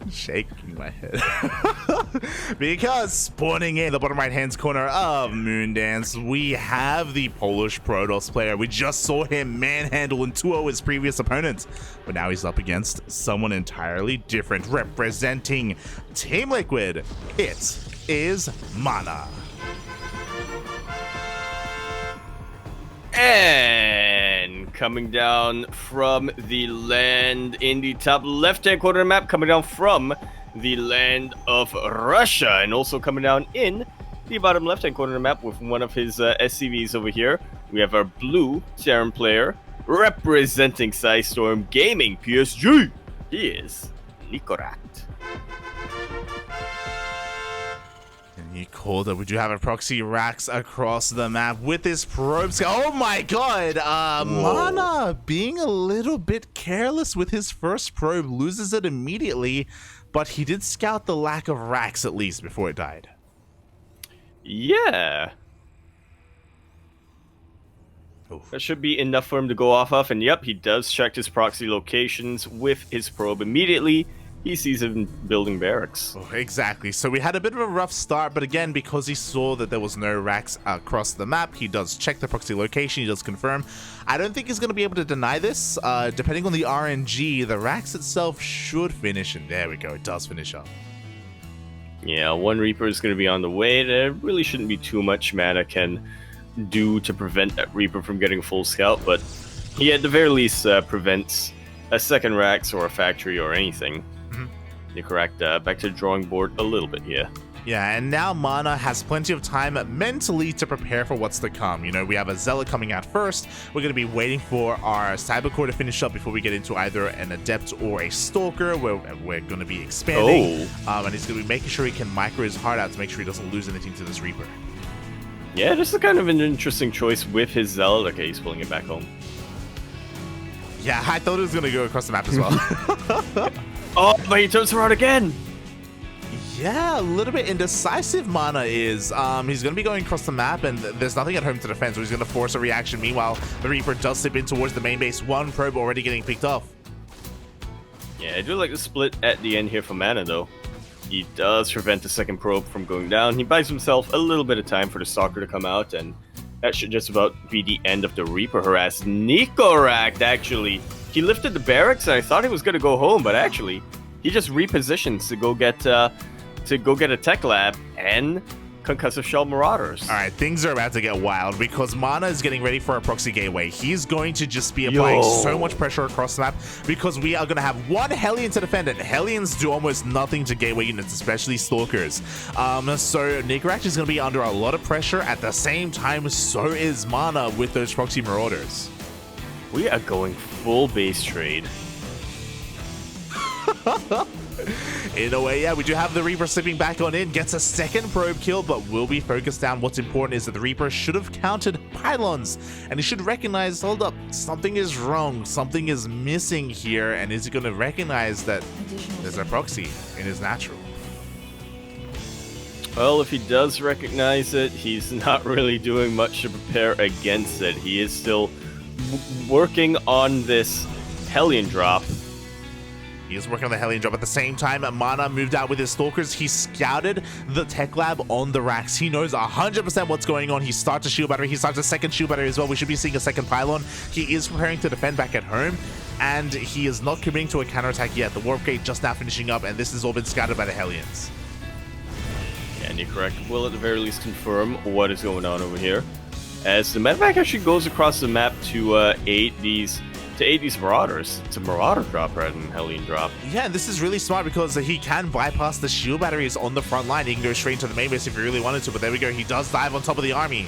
Shaking my head. Because spawning in the bottom right hand corner of Moondance, we have the Polish Protoss player. We just saw him manhandle and 2-0 his previous opponent, but now he's up against someone entirely different, representing Team Liquid. It is MaNa. And coming down from the land in the top left-hand corner of the map, coming down from the land of Russia, and also coming down in the bottom left-hand corner of the map with one of his SCVs over here. We have our blue Terran player representing Storm Gaming PSG. He is Nicoract. You called it. We do have a proxy racks across the map with this probe. Oh my god! MaNa being a little bit careless with his first probe, loses it immediately, but he did scout the lack of racks at least before it died. Yeah. Oof. That should be enough for him to go off of, and yep, he does check his proxy locations with his probe immediately. He sees him building barracks. Oh, exactly. So we had a bit of a rough start, but again, because he saw that there was no racks across the map, he does check the proxy location, he does confirm. I don't think he's going to be able to deny this. Depending on the RNG, the racks itself should finish, and there we go, it does finish up. Yeah, one Reaper is going to be on the way. There really shouldn't be too much MaNa can do to prevent that Reaper from getting a full scout, but he at the very least prevents a second racks or a factory or anything. Nicoract back to the drawing board a little bit here. Yeah, and now MaNa has plenty of time mentally to prepare for what's to come. You know, we have a Zealot coming out first. We're going to be waiting for our Cybercore to finish up before we get into either an Adept or a Stalker, where we're going to be expanding. And he's going to be making sure he can micro his heart out to make sure he doesn't lose anything to this Reaper. Yeah, this is kind of an interesting choice with his Zealot. Okay, he's pulling it back home. Yeah, I thought it was going to go across the map as well. Oh, but he turns around again. Yeah, a little bit indecisive MaNa is. He's going to be going across the map, and there's nothing at home to defend, so he's going to force a reaction. Meanwhile, the Reaper does slip in towards the main base. One probe already getting picked off. Yeah, I do like the split at the end here for MaNa, though. He does prevent the second probe from going down. He buys himself a little bit of time for the Stalker to come out, and that should just about be the end of the Reaper harass. Nicoract, actually. He lifted the barracks, and I thought he was going to go home, but actually, he just repositions to go get a tech lab and concussive shell marauders. All right, things are about to get wild because MaNa is getting ready for a proxy gateway. He's going to just be applying so much pressure across the map because we are going to have one Hellion to defend it. Hellions do almost nothing to gateway units, especially Stalkers. So Nicoract is going to be under a lot of pressure. At the same time, so is MaNa with those proxy marauders. We are going full base trade. In a way, yeah, we do have the Reaper slipping back on in, gets a second probe kill, but will be focused down. What's important is that the Reaper should have counted pylons, and he should recognize, hold up, something is wrong, something is missing here, and is he going to recognize that there's a proxy in his natural? Well, if he does recognize it, he's not really doing much to prepare against it. He is still working on this Hellion drop. He is working on the Hellion drop. At the same time, MaNa moved out with his Stalkers. He scouted the tech lab on the racks. He knows 100% what's going on. He starts a shield battery. He starts a second shield battery as well. We should be seeing a second pylon. He is preparing to defend back at home, and he is not committing to a counterattack yet. The Warp Gate just now finishing up, and this has all been scouted by the Hellions. Yeah, Nicoract will at the very least confirm what is going on over here, as the medevac actually goes across the map to aid these marauders. It's a marauder drop rather than Hellion drop. Yeah, and this is really smart because he can bypass the shield batteries on the front line. He can go straight into the main base if he really wanted to, but there we go. He does dive on top of the army.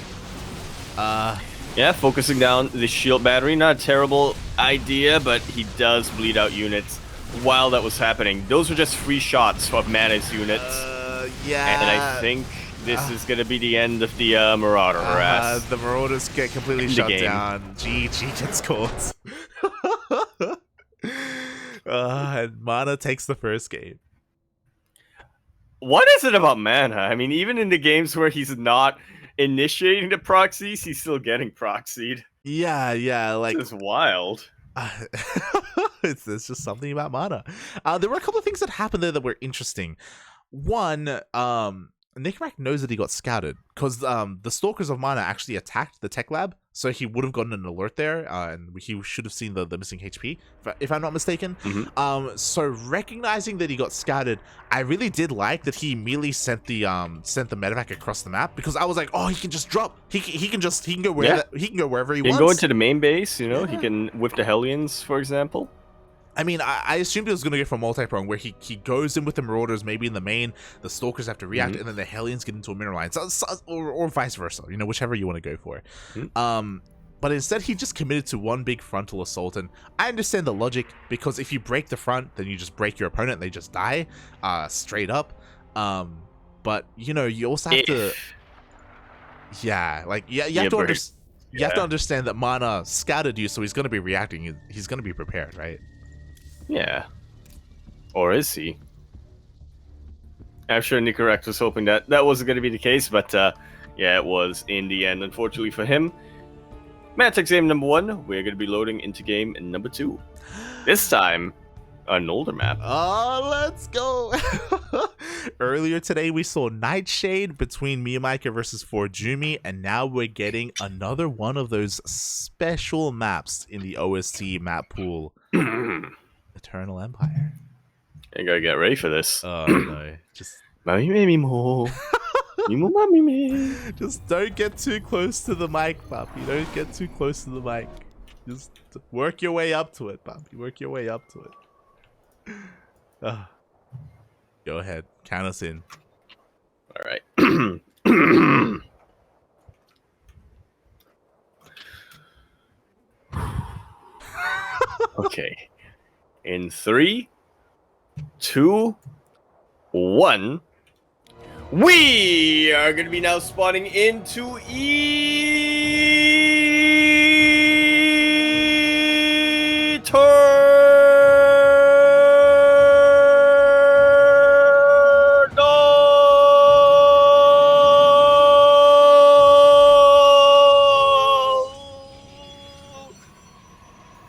Yeah, focusing down the shield battery. Not a terrible idea, but he does bleed out units while that was happening. Those were just free shots of MaNa's units. Yeah. And I think this is going to be the end of the Marauder harass. The Marauders get completely shut down. GG gets caught. And MaNa takes the first game. What is it about MaNa? I mean, even in the games where he's not initiating the proxies, he's still getting proxied. Yeah, like... This is wild. It's just something about MaNa. There were a couple of things that happened there that were interesting. One, Nicoract knows that he got scouted because the stalkers of MaNa actually attacked the tech lab, so he would have gotten an alert there, and he should have seen the missing HP, if I'm not mistaken. So recognizing that he got scouted, I really did like that he immediately sent the medevac across the map, because I was like, oh, he can just drop, he can go wherever he can go wherever he wants. He can go into the main base, you know, he can with the Hellions, for example. I mean, I assumed it was going to go for multi-prong, where he goes in with the Marauders, maybe in the main, the Stalkers have to react, and then the Hellions get into a mineral line, or vice versa, you know, whichever you want to go for. But instead, he just committed to one big frontal assault, and I understand the logic, because if you break the front, then you just break your opponent, and they just die, straight up. But, you know, you also have to... Yeah, like, you have to understand that MaNa scouted you, so he's going to be reacting, he's going to be prepared, right? Yeah. Or is he? I'm sure Nicoract was hoping that wasn't going to be the case, but yeah, it was in the end, unfortunately for him. MaNa takes game number 1. We're going to be loading into game number 2. This time, an older map. Oh, let's go! Earlier today, we saw Nightshade between Miyamika versus Forjumi, and now we're getting another one of those special maps in the OSC map pool. Eternal Empire. I gotta get ready for this. Oh no, just just don't get too close to the mic, puppy. Don't get too close to the mic. Just work your way up to it, puppy. Work your way up to it. Go ahead, count us in. All right. Okay. In 3, 2, 1, we are going to be now spawning into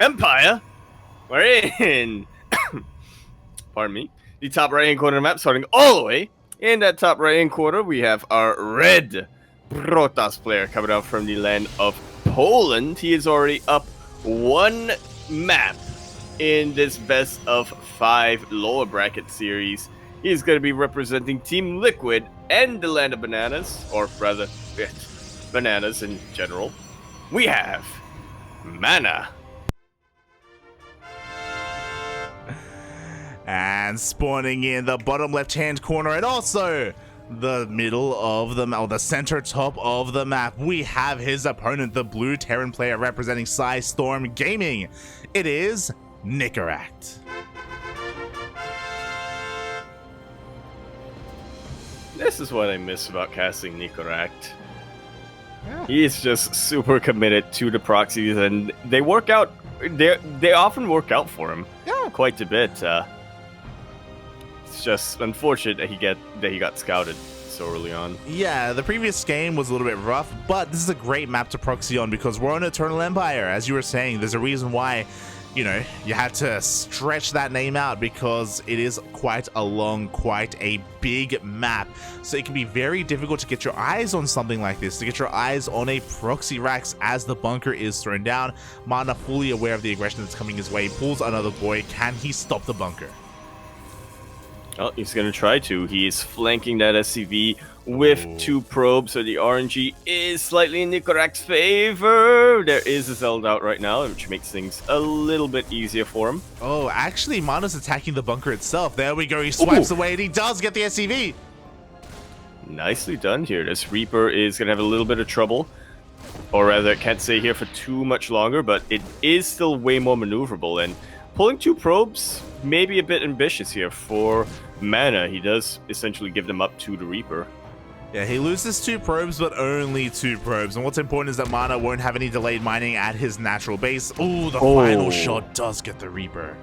Empire. We're in, pardon me, the top right-hand corner of the map, starting all the way. In that top right-hand corner, we have our red Protoss player coming out from the land of Poland. He is already up 1 map in this best of 5 lower bracket series. He's going to be representing Team Liquid and the land of bananas, or rather, bananas in general. We have MaNa. And spawning in the bottom left-hand corner, and also the middle of the map, or the center top of the map, we have his opponent, the blue Terran player representing Storm Gaming. It is Nicoract. This is what I miss about casting Nicoract. Yeah. He is just super committed to the proxies, and they work out. They often work out for him. Yeah, quite a bit. It's just unfortunate that he got scouted so early on. Yeah, the previous game was a little bit rough, but this is a great map to proxy on because we're on Eternal Empire. As you were saying, there's a reason why, you know, you had to stretch that name out, because it is quite a big map. So it can be very difficult to get your eyes on something like this, to get your eyes on a proxy racks as the bunker is thrown down. MaNa, fully aware of the aggression that's coming his way, pulls another boy. Can he stop the bunker? Well, he's going to try to. He is flanking that SCV with 2 probes, so the RNG is slightly in Nicoract's favor. There is a Zeld out right now, which makes things a little bit easier for him. Oh, actually, MaNa's attacking the bunker itself. There we go. He swipes away, and he does get the SCV. Nicely done here. This Reaper is going to have a little bit of trouble. Or rather, I can't stay here for too much longer, but it is still way more maneuverable. And pulling 2 probes may be a bit ambitious here for MaNa. He does essentially give them up to the Reaper. Yeah, he loses 2 probes, but only 2 probes. And what's important is that MaNa won't have any delayed mining at his natural base. Ooh, the final shot does get the Reaper.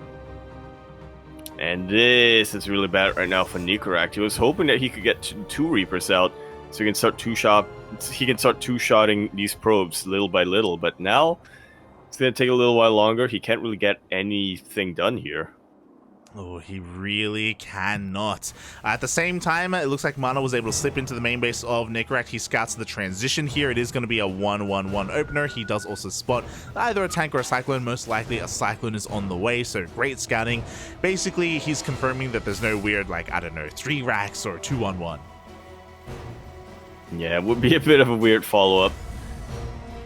And this is really bad right now for Nicoract. He was hoping that he could get 2 Reapers out, so he can start two-shotting these probes little by little. But now It's going to take a little while longer. He can't really get anything done here. Oh, he really cannot. At the same time, it looks like MaNa was able to slip into the main base of Nicoract. He scouts the transition here. It is going to be a 1-1-1 opener. He does also spot either a tank or a cyclone. Most likely a cyclone is on the way, so great scouting. Basically, he's confirming that there's no weird, like, I don't know, 3 racks or 2-on-1. Yeah, it would be a bit of a weird follow-up.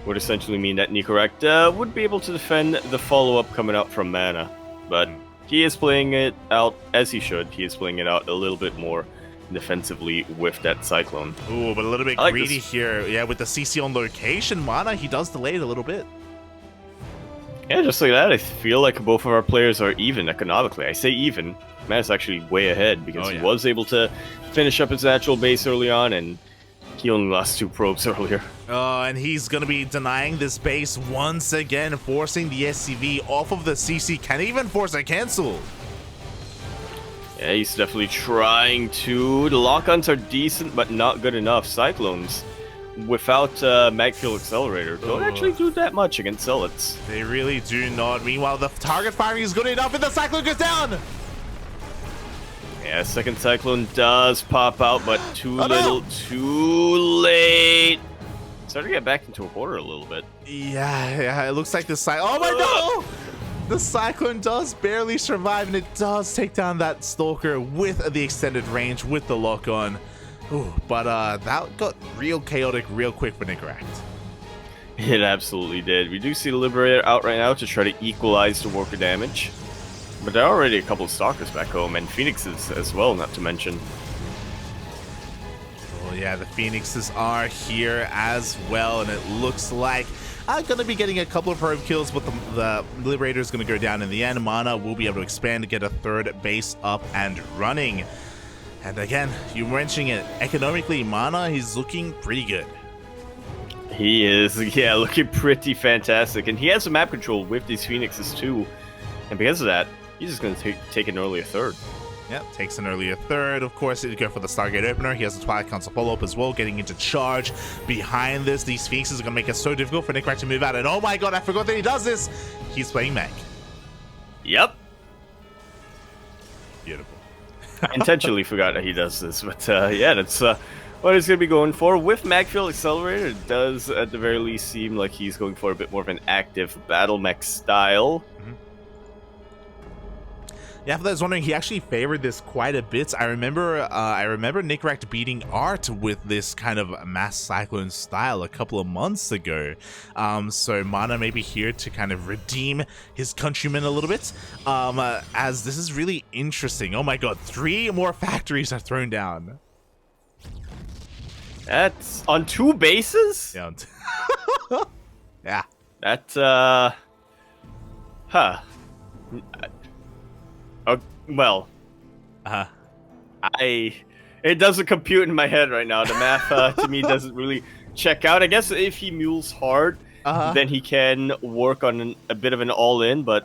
Would essentially mean that Nicoract would be able to defend the follow-up coming out from MaNa, but he is playing it out as he should. He is playing it out a little bit more defensively with that Cyclone. Ooh, but a little bit greedy here. Yeah, with the CC on location, MaNa, he does delay it a little bit. Yeah, just like that, I feel like both of our players are even economically. I say even. MaNa's actually way ahead because he was able to finish up his natural base early on, and he only lost 2 probes earlier. And he's going to be denying this base once again, forcing the SCV off of the CC. Can even force a cancel. Yeah, he's definitely trying to. The lock-ons are decent, but not good enough. Cyclones, without Magfield Accelerator, don't actually do that much against Zealots. They really do not. Meanwhile, the target firing is good enough, and the Cyclone goes down. Yeah, second Cyclone does pop out, but too little, too late. Starting to get back into a border a little bit. Yeah, it looks like the oh my god! The Cyclone does barely survive, and it does take down that Stalker with the extended range, with the lock-on. Ooh, but that got real chaotic real quick for Nicoract. It absolutely did. We do see the Liberator out right now to try to equalize the worker damage. But there are already a couple of Stalkers back home, and Phoenixes as well, not to mention. Oh yeah, the Phoenixes are here as well, and it looks like I'm going to be getting a couple of probe kills, but the Liberator is going to go down in the end. MaNa will be able to expand to get a 3rd base up and running. And again, you mentioning it, economically, MaNa, he's looking pretty good. He is, yeah, looking pretty fantastic. And he has some map control with these Phoenixes too. And because of that, he's just going to take an earlier 3rd. Yep, takes an earlier 3rd. Of course, he'll go for the Stargate opener. He has the Twilight Council follow-up as well, getting into charge behind this. These Phoenixes are going to make it so difficult for Nicoract to move out. And oh my god, I forgot that he does this. He's playing Meg. Yep. Beautiful. I intentionally forgot that he does this, but yeah, that's what he's going to be going for. With Magfield Accelerator, it does at the very least seem like he's going for a bit more of an active battle mech style. Yeah, for those wondering, he actually favored this quite a bit. I remember Nicoract beating Art with this kind of mass cyclone style a couple of months ago. So MaNa may be here to kind of redeem his countrymen a little bit. As this is really interesting. Oh my god, 3 more factories are thrown down. That's on 2 bases? Yeah. Yeah. That, huh. Well, it doesn't compute in my head right now. The math to me doesn't really check out. I guess if he mules hard, then he can work on a bit of an all-in. But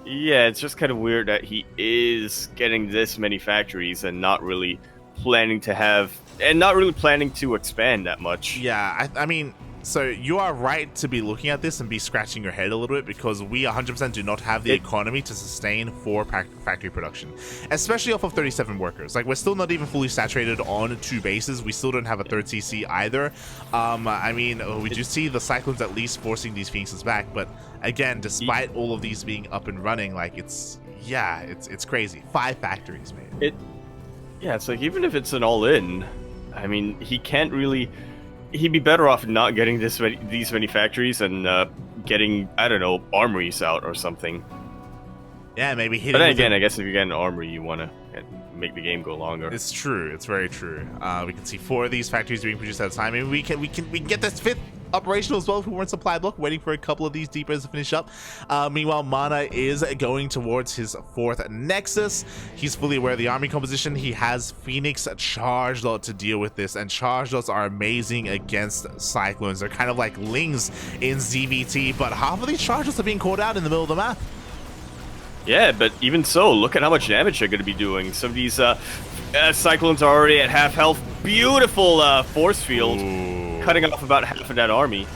yeah, it's just kind of weird that he is getting this many factories and not really planning to have, and not really planning to expand that much. Yeah, I mean, so you are right to be looking at this and be scratching your head a little bit, because we 100% do not have the economy to sustain 4 factory production, especially off of 37 workers. Like, we're still not even fully saturated on 2 bases. We still don't have a 3rd CC either. I mean, we do see the Cyclones at least forcing these Phoenixes back, but again, despite all of these being up and running, like, it's crazy. 5 factories, man. Yeah, it's like, even if it's an all-in, I mean, he can't really. He'd be better off not getting these many factories and getting, I don't know, armories out or something. Yeah, maybe. But then again, I guess if you get an armory, you want to make the game go longer. It's true. It's very true. We can see 4 of these factories being produced at a time. Maybe we can get this 5th operational as well if we weren't supply block, waiting for a couple of these depots to finish up. Meanwhile, MaNa is going towards his 4th Nexus. He's fully aware of the army composition. He has Phoenix charged out to deal with this, and charged outs are amazing against Cyclones. They're kind of like Lings in ZVT, but half of these charge outs are being called out in the middle of the map. Yeah, but even so, look at how much damage they're going to be doing. Some of these Cyclones are already at half health. Beautiful force field. Cutting off about half of that army.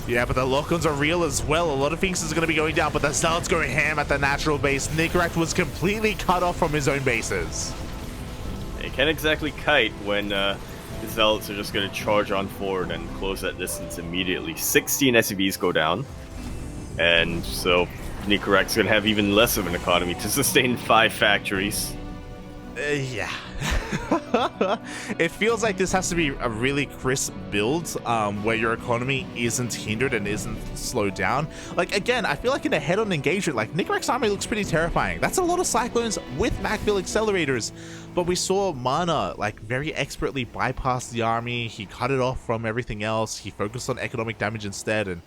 Yeah, but the lock-ons are real as well. A lot of things is going to be going down, but the Zealots going ham at the natural base. Nicoract was completely cut off from his own bases. He can't exactly kite when the Zealots are just going to charge on forward and close that distance immediately. 16 SCVs go down, and so Nicoract's going to have even less of an economy to sustain 5 factories. Yeah. It feels like this has to be a really crisp build where your economy isn't hindered and isn't slowed down. Like, again, I feel like in a head-on engagement, like, Nicoract's army looks pretty terrifying. That's a lot of Cyclones with Macville accelerators. But we saw MaNa, like, very expertly bypass the army. He cut it off from everything else. He focused on economic damage instead. And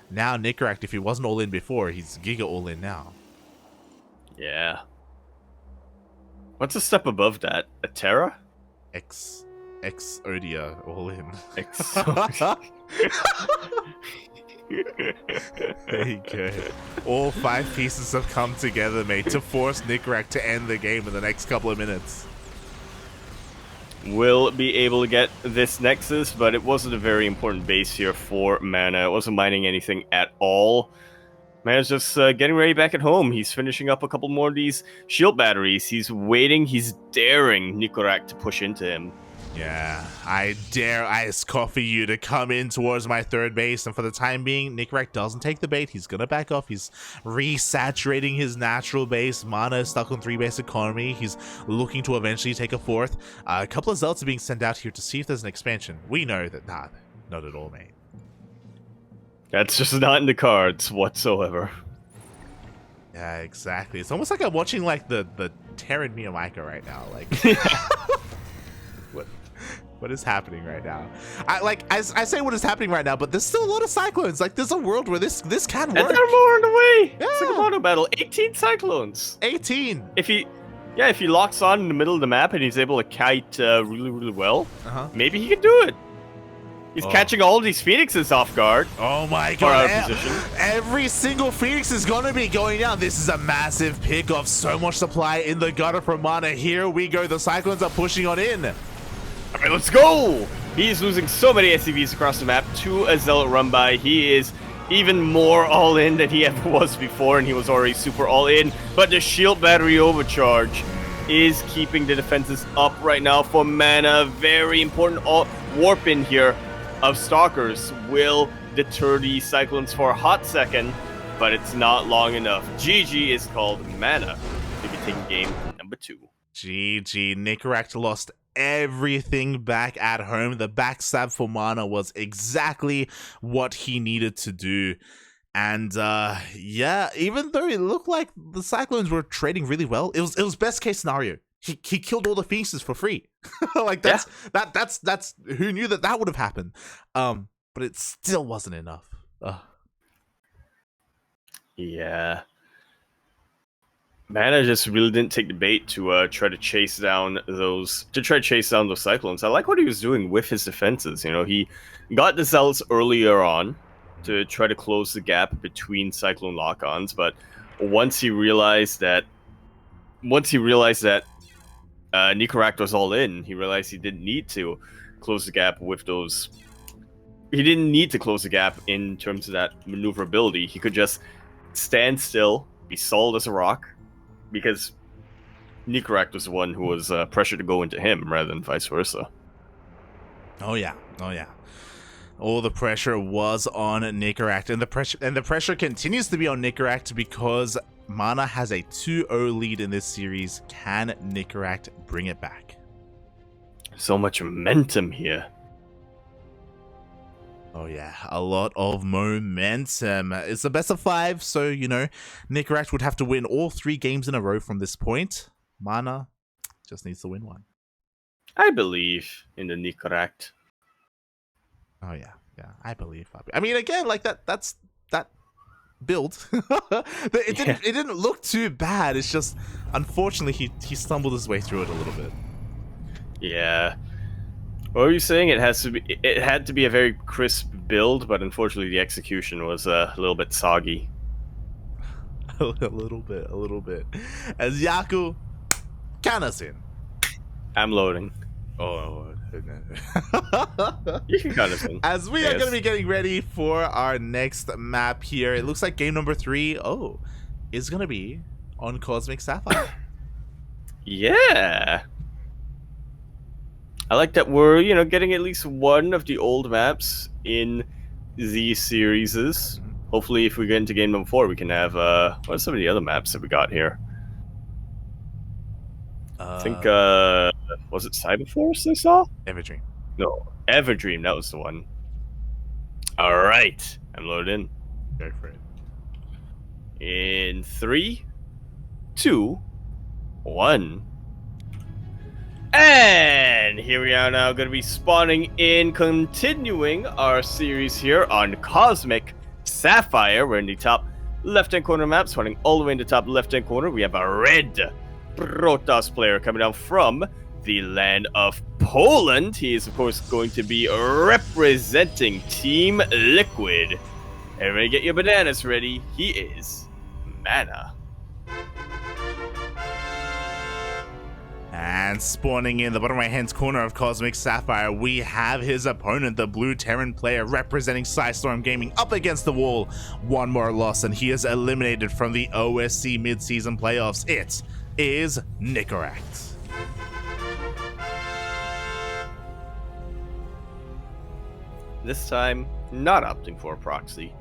now Nicoract, if he wasn't all in before, he's giga all in now. Yeah. What's a step above that? A Terra? Odia all in. There you go. All 5 pieces have come together, mate, to force Nicoract to end the game in the next couple of minutes. Will be able to get this Nexus, but it wasn't a very important base here for MaNa. It wasn't mining anything at all. MaNa's just getting ready back at home. He's finishing up a couple more of these shield batteries. He's waiting. He's daring Nicoract to push into him. Yeah, I dare Ice Coffee you to come in towards my 3rd base, and for the time being, Nicoract doesn't take the bait. He's gonna back off. He's resaturating his natural base. MaNa is stuck on 3 base economy. He's looking to eventually take a 4th. A couple of Zealots are being sent out here to see if there's an expansion. We know that not at all, mate. That's just not in the cards whatsoever. Yeah, exactly. It's almost like I'm watching like the Terran Miyamika right now. Like, what is happening right now? I say what is happening right now, but there's still a lot of Cyclones. Like, there's a world where this can work. And there are more on the way. Yeah. It's like a mono battle. 18 Cyclones. 18. If he locks on in the middle of the map and he's able to kite really well, maybe he can do it. He's catching all these Phoenixes off guard. Oh my god. Out of position. Every single Phoenix is going to be going down. This is a massive pick off. So much supply in the gutter from MaNa. Here we go. The Cyclones are pushing on in. All right, let's go. He's losing so many SCVs across the map to a Zealot run by. He is even more all in than he ever was before, and he was already super all in. But the shield battery overcharge is keeping the defenses up right now for MaNa. Very important warp in here of Stalkers will deter the Cyclones for a hot second, but it's not long enough. GG is called. MaNa to be taking game number 2. GG. Nicoract lost everything back at home. The backstab for MaNa was exactly what he needed to do. And yeah, even though it looked like the Cyclones were trading really well, it was best case scenario. He killed all the Phoenixes for free. Like, that's who knew that would have happened. But it still wasn't enough. Yeah. MaNa just really didn't take the bait to try to chase down those Cyclones. I like what he was doing with his defenses. You know, he got the Zealots earlier on to try to close the gap between Cyclone lock-ons, but once he realized that Nicoract was all in, he realized he didn't need to close the gap with those. He didn't need to close the gap in terms of that maneuverability. He could just stand still, be solid as a rock, because Nicoract was the one who was pressured to go into him rather than vice versa. Oh yeah. All the pressure was on Nicoract, and the pressure continues to be on Nicoract because MaNa has a 2-0 lead in this series. Can Nicoract bring it back? So much momentum here. Oh yeah, a lot of momentum. It's the best of 5, so, you know, Nicoract would have to win all 3 games in a row from this point. MaNa just needs to win 1. I believe in the Nicoract. Oh yeah, I believe. I mean, again, like that's that build. It didn't look too bad. It's just, unfortunately, he stumbled his way through it a little bit. Yeah. What were you saying? It had to be a very crisp build, but unfortunately the execution was a little bit soggy. a little bit. As Yaku, count us in. I'm loading. Oh. You can count us in. As we are going to be getting ready for our next map here, it looks like game number 3, is going to be on Cosmic Sapphire. Yeah. I like that we're, getting at least one of the old maps in these series. Hopefully, if we get into game number 4, we can have, what are some of the other maps that we got here? I think, was it Cyberforce I saw? Everdream. No, Everdream, that was the one. Alright, I'm loaded in. Go for it. In 3, 2, 1. And here we are now going to be spawning in, continuing our series here on Cosmic Sapphire. We're in the top left-hand corner map, spawning all the way in the top left-hand corner. We have a red Protoss player coming down from the land of Poland. He is, of course, going to be representing Team Liquid. Everybody get your bananas ready. He is MaNa. And spawning in the bottom right-hand corner of Cosmic Sapphire, we have his opponent, the blue Terran player representing Psystorm Gaming, up against the wall. One more loss, and he is eliminated from the OSC mid-season playoffs. It is Nicoract. This time, not opting for a proxy.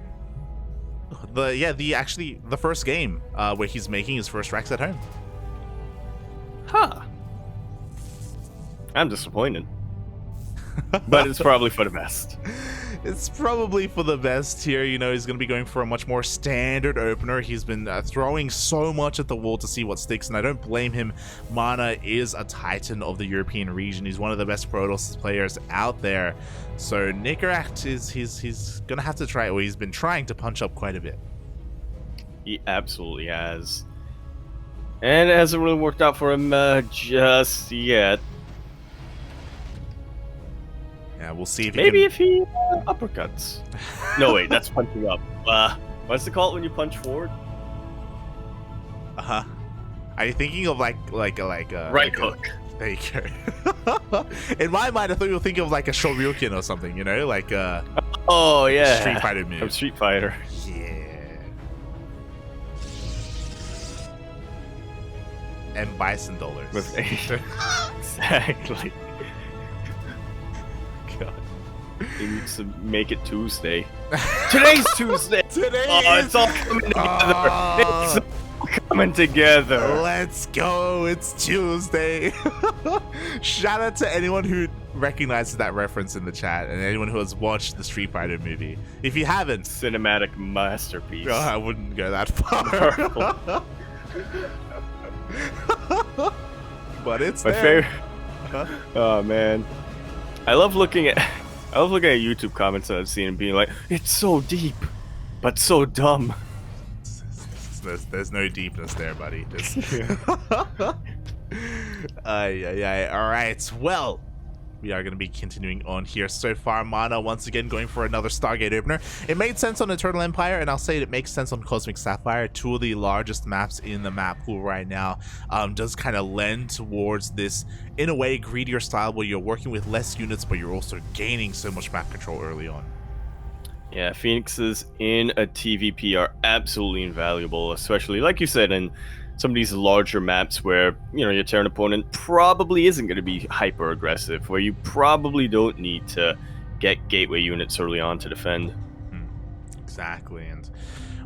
The first game where he's making his first racks at home. Huh. I'm disappointed. But it's probably for the best. It's probably for the best here. He's going to be going for a much more standard opener. He's been throwing so much at the wall to see what sticks, and I don't blame him. MaNa is a titan of the European region. He's one of the best Protoss players out there. So Nicoract he's going to have to try, or he's been trying to punch up quite a bit. He absolutely has. And it hasn't really worked out for him just yet. Yeah, we'll see if maybe if he uppercuts. No, wait, that's punching up. What's it called when you punch forward? Are you thinking of like right hook? There you go. In my mind, I thought you were thinking of like a Shoryuken or something. Like oh yeah, Street Fighter move. From Street Fighter. Yeah. And Bison dollars. Exactly. God. He needs to make it Tuesday. Today's Tuesday! It's all coming together! It's all coming together! Let's go! It's Tuesday! Shout out to anyone who recognizes that reference in the chat, and anyone who has watched the Street Fighter movie. If you haven't... Cinematic masterpiece. Oh, I wouldn't go that far. But it's my there. favorite. Oh man, I love looking at YouTube comments that I've seen and being like, "It's so deep, but so dumb." There's no deepness there, buddy. All right. Well, we are going to be continuing on here. So far, MaNa once again going for another Stargate opener. It made sense on Eternal Empire, and I'll say it makes sense on Cosmic Sapphire. Two of the largest maps in the map pool right now. Does kind of lend towards this, in a way, greedier style where you're working with less units, but you're also gaining so much map control early on. Yeah, Phoenixes in a TVP are absolutely invaluable, especially, like you said, in some of these larger maps where, your Terran opponent probably isn't going to be hyper aggressive, where you probably don't need to get gateway units early on to defend. Exactly, and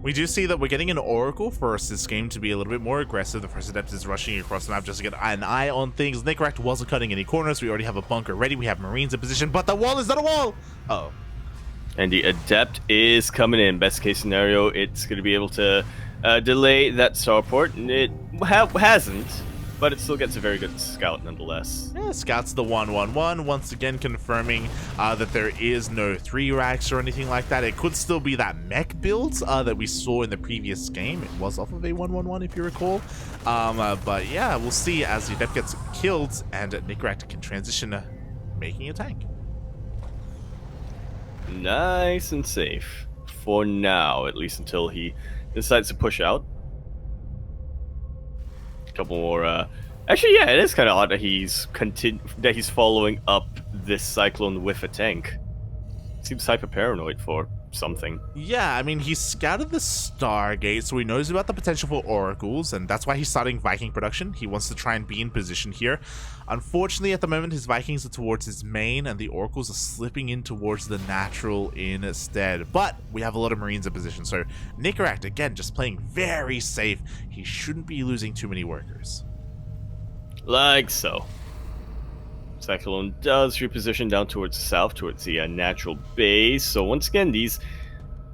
we do see that we're getting an Oracle first this game to be a little bit more aggressive. The first adept is rushing across the map just to get an eye on things. Nicoract wasn't cutting any corners. We already have a bunker ready. We have Marines in position, but the wall is not a wall! Uh-oh. And the adept is coming in. Best case scenario, it's going to be able to delay that starport, and it hasn't, but it still gets a very good scout nonetheless. Yeah, scout's the 1-1-1, once again confirming that there is no 3 racks or anything like that. It could still be that mech build that we saw in the previous game. It was off of a 1-1-1 if you recall. But yeah, we'll see as the adept gets killed and Nicoract can transition making a tank. Nice and safe for now, at least until he decides to push out. A couple more. Actually, yeah, it is kind of odd that he's following up this Cyclone with a tank. Seems hyper paranoid for something. Yeah, I mean, he scouted the Stargate, so he knows about the potential for oracles, and that's why he's starting Viking production. He wants to try and be in position here. Unfortunately, at the moment, his Vikings are towards his main, and the oracles are slipping in towards the natural instead. But we have a lot of Marines in position, so Nicoract, again, just playing very safe. He shouldn't be losing too many workers. Like so. Cyclone does reposition down towards the south, towards the natural base. So once again, these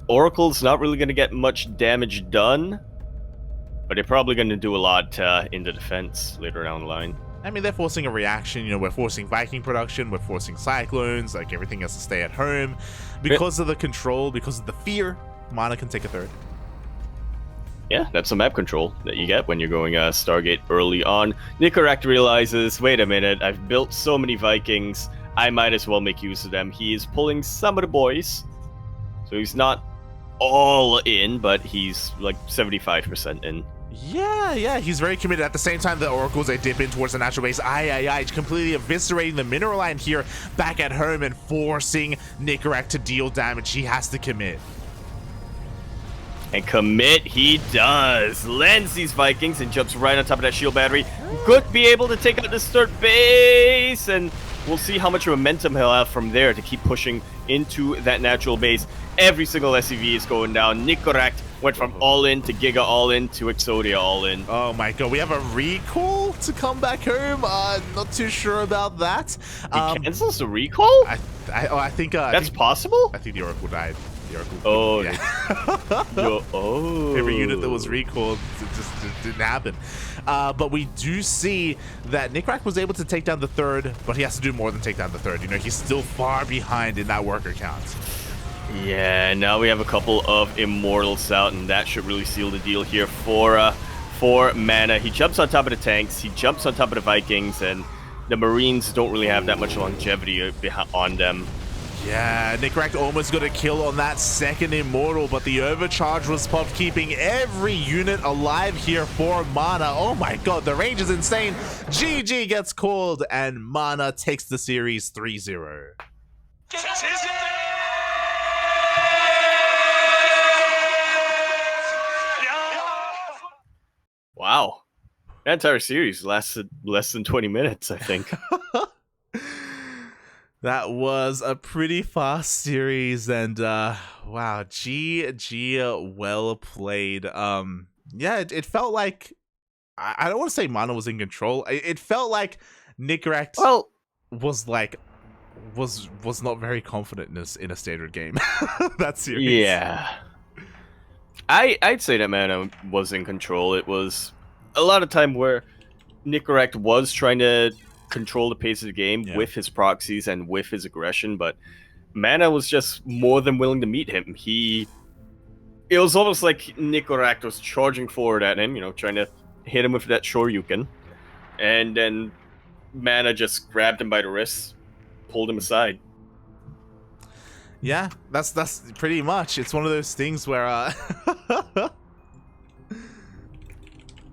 oracles not really going to get much damage done, but they're probably going to do a lot in the defense later down the line. I mean, they're forcing a reaction. You know, we're forcing Viking production, we're forcing Cyclones, like everything has to stay at home. Because of the control, because of the fear, MaNa can take a third. Yeah, that's the map control that you get when you're going Stargate early on. Nicoract realizes, wait a minute, I've built so many Vikings, I might as well make use of them. He is pulling some of the boys, so he's not all in, but he's like 75% in. Yeah, he's very committed. At the same time, the oracles, they dip in towards the natural base. Completely eviscerating the mineral line here back at home and forcing Nicoract to deal damage. He has to commit. And commit he does. Lands these Vikings and jumps right on top of that shield battery. Could be able to take out this third base, and we'll see how much momentum he'll have from there to keep pushing into that natural base. Every single SCV is going down. Nicoract went from all in to Giga all in to Exodia all in. Oh my god, we have a recall to come back home. Not too sure about that. He cancels the recall? I think that's possible? I think the Oracle died. Oh, yeah. Oh. Every unit that was recalled just didn't happen. But we do see that Nicoract was able to take down the third, but he has to do more than take down the third. You know, he's still far behind in that worker count. Yeah, now we have a couple of Immortals out, and that should really seal the deal here for MaNa. He jumps on top of the tanks, he jumps on top of the Vikings, and the Marines don't really have that much longevity on them. Yeah, Nicoract almost got a kill on that second Immortal, but the overcharge was popped, keeping every unit alive here for MaNa. Oh my god, the range is insane. GG gets called, and MaNa takes the series 3-0. Wow. That entire series lasted less than 20 minutes, I think. That was a pretty fast series, and wow, GG, well played. Yeah, it felt like, I don't want to say MaNa was in control. It felt like Nicoract was not very confident in a standard game. That series. Yeah. I'd say that MaNa was in control. It was a lot of time where Nicoract was trying to control the pace of the game with his proxies and with his aggression, but MaNa was just more than willing to meet him. It was almost like Nicoract was charging forward at him, you know, trying to hit him with that Shoryuken, and then MaNa just grabbed him by the wrists, pulled him aside. Yeah, that's pretty much. It's one of those things where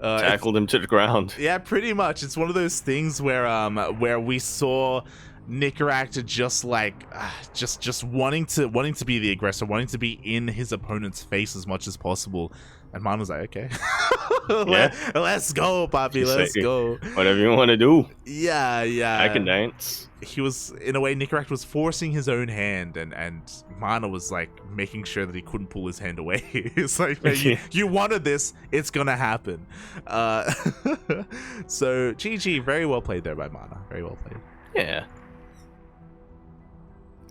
tackled him to the ground. Yeah, pretty much. It's one of those things where we saw Nicoract just wanting to be the aggressor, wanting to be in his opponent's face as much as possible, and MaNa was like, okay, let's go, Papi, let's go. Whatever you want to do. Yeah. I can dance. He was, in a way, Nicoract was forcing his own hand, and MaNa was like making sure that he couldn't pull his hand away. It's like, man, you wanted this, it's gonna happen. So GG, very well played there by MaNa. Very well played. Yeah.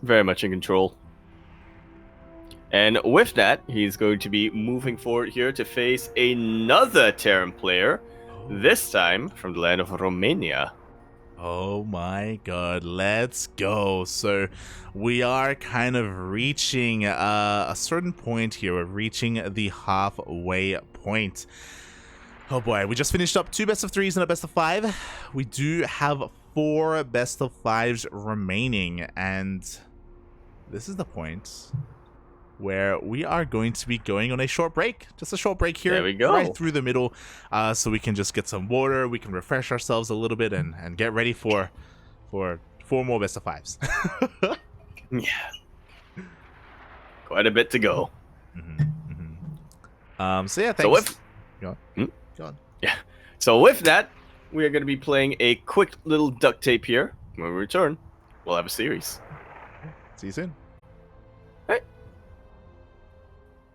Very much in control. And with that, he's going to be moving forward here to face another Terran player, this time from the land of Romania. Oh my god, let's go. So we are kind of reaching a certain point here. We're reaching the halfway point. Oh boy, we just finished up 2 best of 3s and a best of 5. We do have 4 best of 5s remaining, and this is the point where we are going to be going on a short break. Just a short break here. There we go. Right through the middle, so we can just get some water, we can refresh ourselves a little bit, and get ready for 4 more best of 5s. Yeah. Quite a bit to go. So yeah, thanks. So with Go on. Go on. Yeah. So with that, we are going to be playing a quick little duct tape here. When we return, we'll have a series. See you soon.